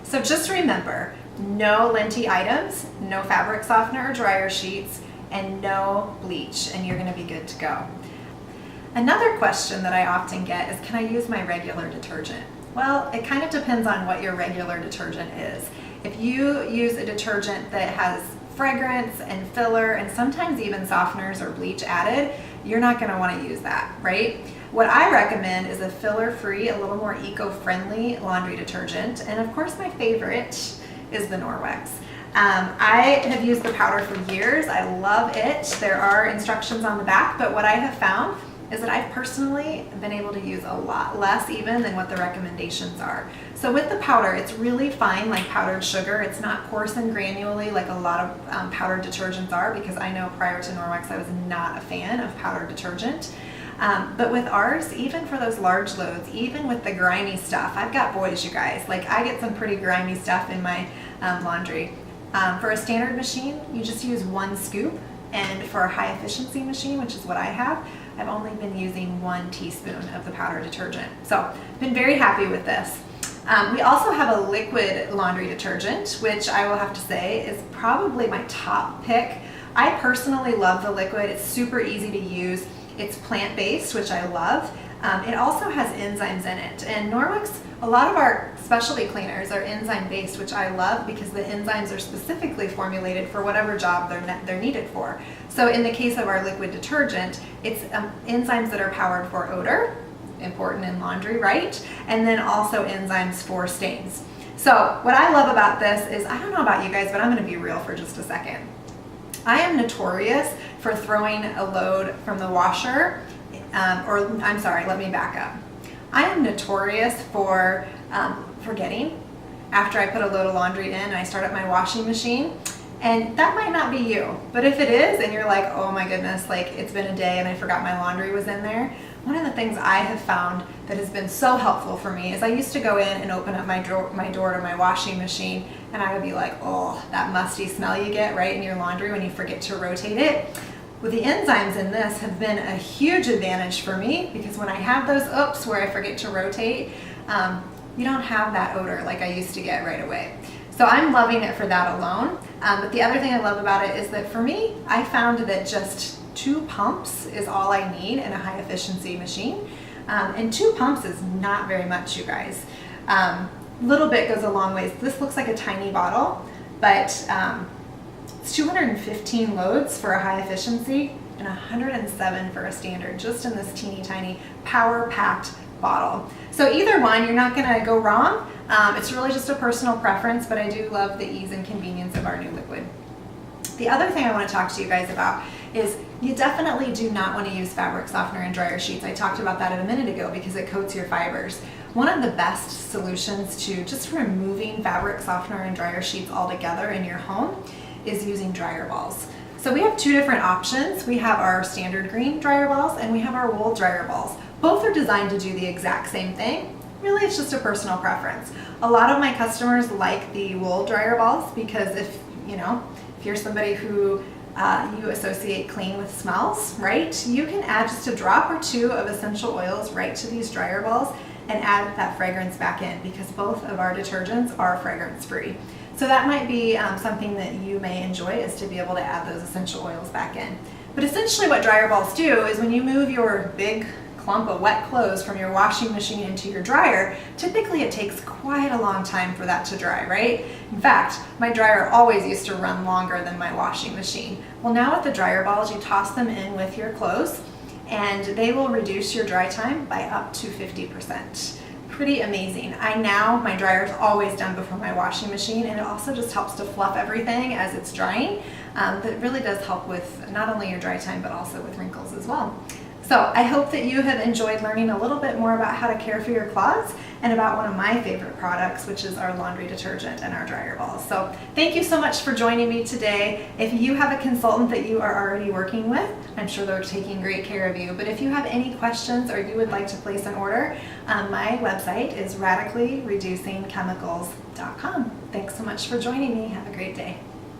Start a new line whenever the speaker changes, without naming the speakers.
So just remember, no linty items, no fabric softener or dryer sheets, and no bleach, and you're gonna be good to go. Another question that I often get is, can I use my regular detergent? Well, it kind of depends on what your regular detergent is. If you use a detergent that has fragrance and filler and sometimes even softeners or bleach added, you're not going to want to use that, right? What I recommend is a filler-free, a little more eco-friendly laundry detergent. And of course, my favorite is the Norwex. I have used the powder for years. I love it. There are instructions on the back, but what I have found is that I've personally been able to use a lot less even than what the recommendations are. So with the powder, it's really fine like powdered sugar. It's not coarse and granulary like a lot of powdered detergents are, because I know prior to Norwex I was not a fan of powdered detergent. But with ours, even for those large loads, even with the grimy stuff, I've got boys, you guys, like I get some pretty grimy stuff in my laundry. For a standard machine, you just use 1 scoop. And for a high efficiency machine, which is what I have, I've only been using 1 teaspoon of the powder detergent. So been very happy with this. We also have a liquid laundry detergent, which I will have to say is probably my top pick. I personally love the liquid. It's super easy to use. It's plant-based, which I love. It also has enzymes in it. And Norwex, a lot of our specialty cleaners are enzyme-based, which I love because the enzymes are specifically formulated for whatever job they're needed for. So in the case of our liquid detergent, it's enzymes that are powered for odor, important in laundry, right? And then also enzymes for stains. So what I love about this is, I don't know about you guys, but I'm going to be real for just a second. I am notorious for throwing a load from the washer, let me back up. I am notorious for forgetting after I put a load of laundry in and I start up my washing machine. And that might not be you, but if it is and you're like, oh my goodness, like it's been a day and I forgot my laundry was in there, one of the things I have found that has been so helpful for me is I used to go in and open up my door to my washing machine and I would be like, oh, that musty smell you get right in your laundry when you forget to rotate it. Well, the enzymes in this have been a huge advantage for me, because when I have those oops where I forget to rotate, you don't have that odor like I used to get right away. So I'm loving it for that alone. But the other thing I love about it is that for me, I found that just 2 pumps is all I need in a high efficiency machine. And 2 pumps is not very much, you guys. Little bit goes a long ways. This looks like a tiny bottle, but it's 215 loads for a high efficiency and 107 for a standard, just in this teeny tiny power packed bottle. So either one, you're not gonna go wrong. It's really just a personal preference, but I do love the ease and convenience of our new liquid. The other thing I want to talk to you guys about is you definitely do not want to use fabric softener and dryer sheets. I talked about that a minute ago because it coats your fibers. One of the best solutions to just removing fabric softener and dryer sheets altogether in your home is using dryer balls. So we have 2 different options. We have our standard green dryer balls and we have our wool dryer balls. Both are designed to do the exact same thing. Really, it's just a personal preference. A lot of my customers like the wool dryer balls because if you're somebody who you associate clean with smells, right? You can add just a drop or 2 of essential oils right to these dryer balls and add that fragrance back in, because both of our detergents are fragrance free. So that might be something that you may enjoy, is to be able to add those essential oils back in. But essentially what dryer balls do is when you move your big clump of wet clothes from your washing machine into your dryer, typically it takes quite a long time for that to dry, right? In fact, my dryer always used to run longer than my washing machine. Well, now with the dryer balls, you toss them in with your clothes and they will reduce your dry time by up to 50%. Pretty amazing. My dryer is always done before my washing machine, and it also just helps to fluff everything as it's drying. That really does help with not only your dry time, but also with wrinkles as well. So I hope that you have enjoyed learning a little bit more about how to care for your cloths and about one of my favorite products, which is our laundry detergent and our dryer balls. So thank you so much for joining me today. If you have a consultant that you are already working with, I'm sure they're taking great care of you. But if you have any questions or you would like to place an order, my website is radicallyreducingchemicals.com. Thanks so much for joining me. Have a great day.